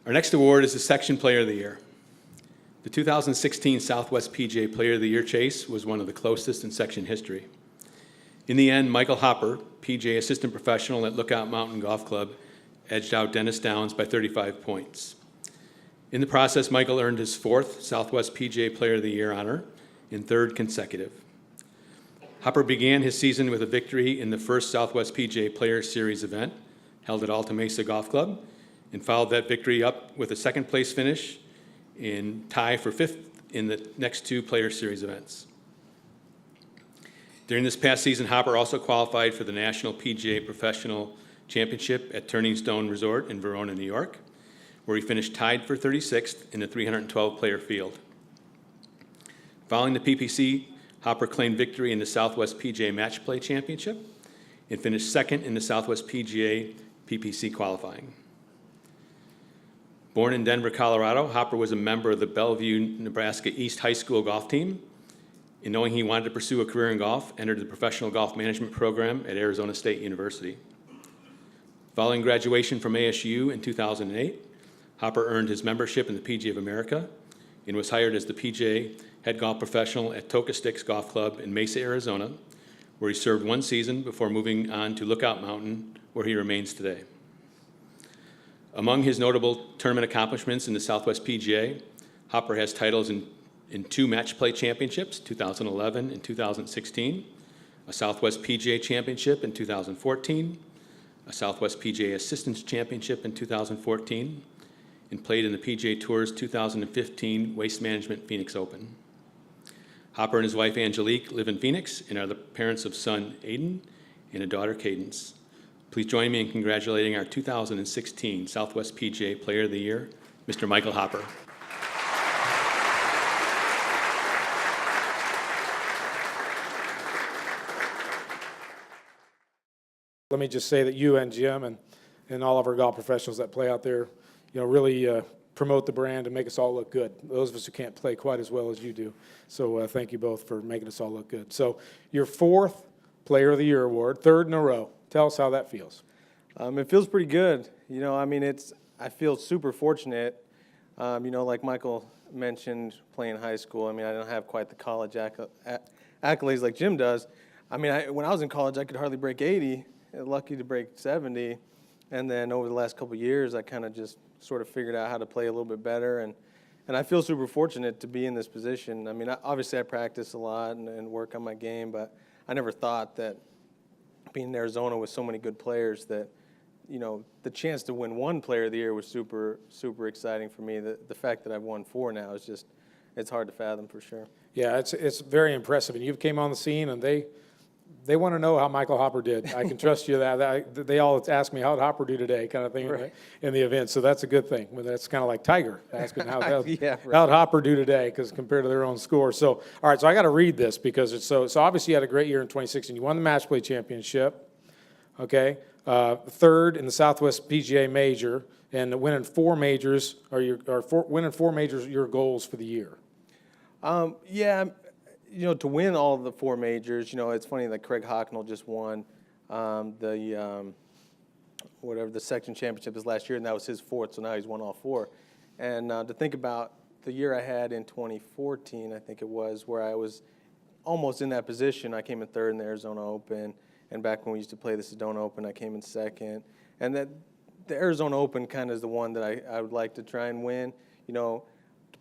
Our next award is the Section Player of the Year. The 2016 Southwest PGA Player of the Year chase was one of the closest in section history. In the end, Michael Hopper, PGA assistant professional at Lookout Mountain Golf Club, edged out Dennis Downs by 35 points. In the process, Michael earned his fourth Southwest PGA Player of the Year honor and third consecutive. Hopper began his season with a victory in the first Southwest PGA Player Series event held at Alta Mesa Golf Club, and followed that victory up with a second place finish and tie for fifth in the next two Player Series events. During this past season, Hopper also qualified for the National PGA Professional Championship at Turning Stone Resort in Verona, New York, where he finished tied for 36th in the 312-player field. Following the PPC, Hopper claimed victory in the Southwest PGA Match Play Championship and finished second in the Southwest PGA PPC qualifying. Born in Denver, Colorado, Hopper was a member of the Bellevue, Nebraska East High School golf team, and knowing he wanted to pursue a career in golf, entered the professional golf management program at Arizona State University. Following graduation from ASU in 2008, Hopper earned his membership in the PGA of America and was hired as the PGA head golf professional at Toka Sticks Golf Club in Mesa, Arizona, where he served one season before moving on to Lookout Mountain, where he remains today. Among his notable tournament accomplishments in the Southwest PGA, Hopper has titles in two match play championships, 2011 and 2016, a Southwest PGA Championship in 2014, a Southwest PGA Assistants Championship in 2014, and played in the PGA Tour's 2015 Waste Management Phoenix Open. Hopper and his wife Angelique live in Phoenix and are the parents of son Aiden and a daughter Cadence. Please join me in congratulating our 2016 Southwest PGA Player of the Year, Mr. Michael Hopper. Let me just say that you and Jim and all of our golf professionals that play out there, really promote the brand and make us all look good. Those of us who can't play quite as well as you do. So thank you both for making us all look good. So your fourth Player of the Year award, third in a row. Tell us how that feels. It feels pretty good. I feel super fortunate. Like Michael mentioned, playing high school. I don't have quite the college accolades like Jim does. When I was in college, I could hardly break 80. Lucky to break 70. And then over the last couple of years, I kind of just sort of figured out how to play a little bit better. And I feel super fortunate to be in this position. Obviously I practice a lot and work on my game, but I never thought that being in Arizona with so many good players that, the chance to win one Player of the Year was super, super exciting for me. The fact that I've won four now is just, it's hard to fathom for sure. Yeah, it's very impressive. And you came on the scene and they want to know how Michael Hopper did. I can trust you that. They all ask me, how'd Hopper do today, kind of thing, right, in the event. So that's a good thing. That's kind of like Tiger asking how'd Hopper do today, because compared to their own score. So, all right, so I got to read this because it's so obviously you had a great year in 2016. You won the Match Play Championship, okay? Third in the Southwest PGA Major, and winning four majors winning four majors are your goals for the year. To win all the four majors, it's funny that Craig Hocknell just won the section championship this last year, and that was his fourth, so now he's won all four. And to think about the year I had in 2014, I think it was, where I was almost in that position. I came in third in the Arizona Open, and back when we used to play the Sedona Open, I came in second. And that the Arizona Open kind of is the one that I would like to try and win.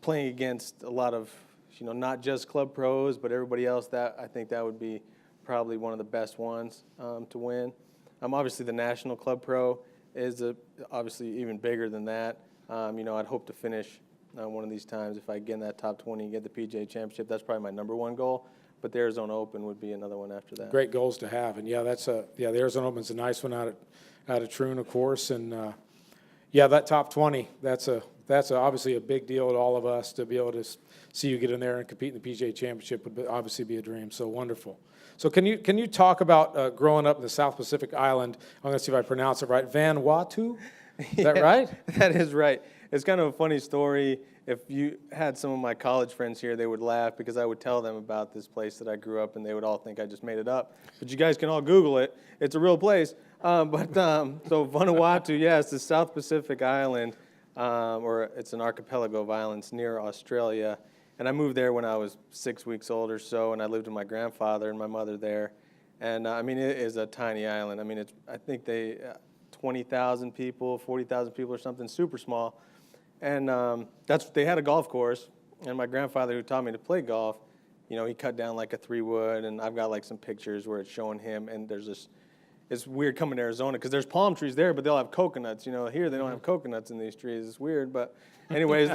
Playing against a lot of not just club pros, but everybody else, I think that would be probably one of the best ones to win. Obviously, the National Club Pro is obviously even bigger than that. I'd hope to finish one of these times if I get in that top 20 and get the PGA Championship. That's probably my number one goal. But the Arizona Open would be another one after that. Great goals to have, and the Arizona Open's a nice one out at Troon, of course, and that top 20, that's obviously a big deal to all of us. To be able to see you get in there and compete in the PGA Championship would obviously be a dream. So wonderful. So can you talk about growing up in the South Pacific Island? I'm going to see if I pronounce it right. Vanuatu? Is that right? That is right. It's kind of a funny story. If you had some of my college friends here, they would laugh because I would tell them about this place that I grew up, and they would all think I just made it up. But you guys can all Google it. It's a real place. So Vanuatu, yes, the South Pacific Island. or it's an archipelago of islands near Australia. And I moved there when I was 6 weeks old or so, and I lived with my grandfather and my mother there. And I mean, it is a tiny island. I mean, I think they 20,000 people, 40,000 people or something, super small. And they had a golf course, and my grandfather, who taught me to play golf, you know, he cut down like a 3-wood, and I've got like some pictures where it's showing him, and there's this, it's weird coming to Arizona because there's palm trees there, but they'll have coconuts. You know, here they don't have coconuts in these trees. It's weird, but anyways,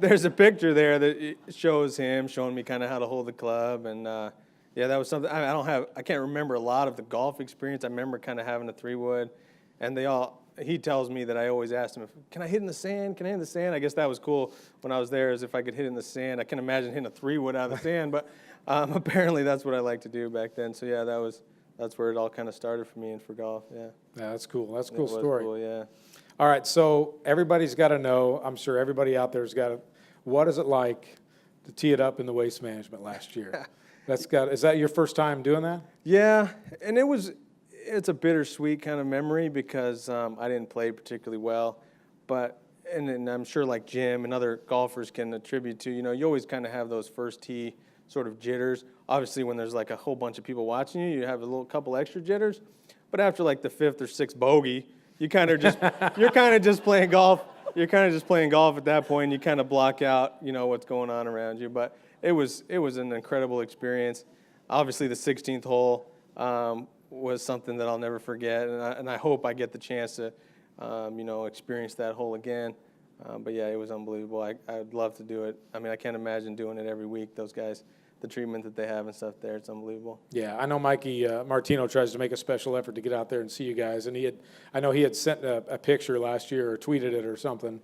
there's a picture there that shows him showing me kind of how to hold the club, and yeah, that was something. I can't remember a lot of the golf experience. I remember kind of having a 3-wood, and he tells me that I always asked him, can I hit in the sand? Can I hit in the sand? I guess that was cool when I was there, is if I could hit in the sand. I can imagine hitting a 3-wood out of the sand, but apparently that's what I liked to do back then. So yeah, that's where it all kind of started for me and for golf. Yeah. Yeah, that's cool. That's a cool It was story. cool, yeah. All right, so everybody's got to know, I'm sure everybody out there's got to, what is it like to tee it up in the Waste Management last year? Is that your first time doing that? Yeah, and it's a bittersweet kind of memory because I didn't play particularly well, and I'm sure like Jim and other golfers can attribute to, you know, you always kind of have those first tee sort of jitters. Obviously, when there's like a whole bunch of people watching you, you have a couple extra jitters, but after like the 5th or 6th bogey, you're kind of just playing golf. You're kind of just playing golf at that point. And you kind of block out, you know, what's going on around you. But it was an incredible experience. Obviously, the 16th hole was something that I'll never forget, and I hope I get the chance to, you know, experience that hole again. But yeah, it was unbelievable. I'd love to do it. I mean, I can't imagine doing it every week. Those guys, the treatment that they have and stuff there, it's unbelievable. Yeah, I know Mikey Martino tries to make a special effort to get out there and see you guys, and I know he had sent a picture last year or tweeted it or something,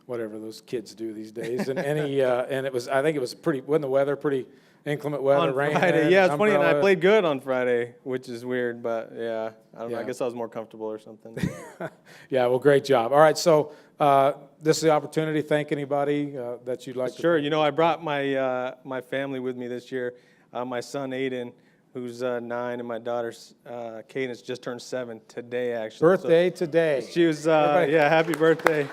whatever those kids do these days, and I think it was wasn't the weather pretty inclement weather, On rain? Friday, yeah, it's funny, and I umbrella. played good on Friday, which is weird, but yeah, I don't know, I Yeah. guess I was more comfortable or something. Yeah, well, great job. All right, so this is the opportunity. Thank anybody that you'd like to. Sure, you know, I brought my family with me this year. My son Aiden, who's 9, and my daughter Cadence just turned 7 today, actually. Birthday today. So she was, Everybody- yeah, happy birthday.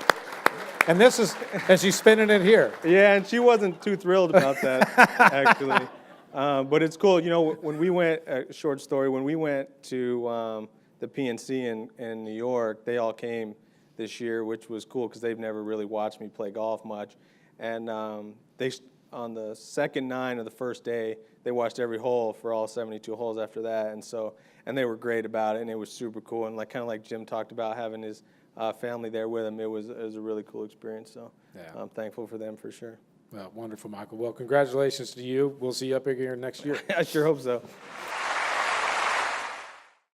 And this is, and she's spinning it here. Yeah, and she wasn't too thrilled about that, actually. But it's cool. You know, when we went, short story, when we went to the PNC in New York, they all came this year, which was cool because they've never really watched me play golf much. And on the second 9 of the first day, they watched every hole for all 72 holes after that. And they were great about it, and it was super cool. And kind of like Jim talked about, having his family there with him, it was a really cool experience. So Yeah. I'm thankful for them for sure. Well, wonderful, Michael. Well, congratulations to you. We'll see you up here next year. I sure hope so.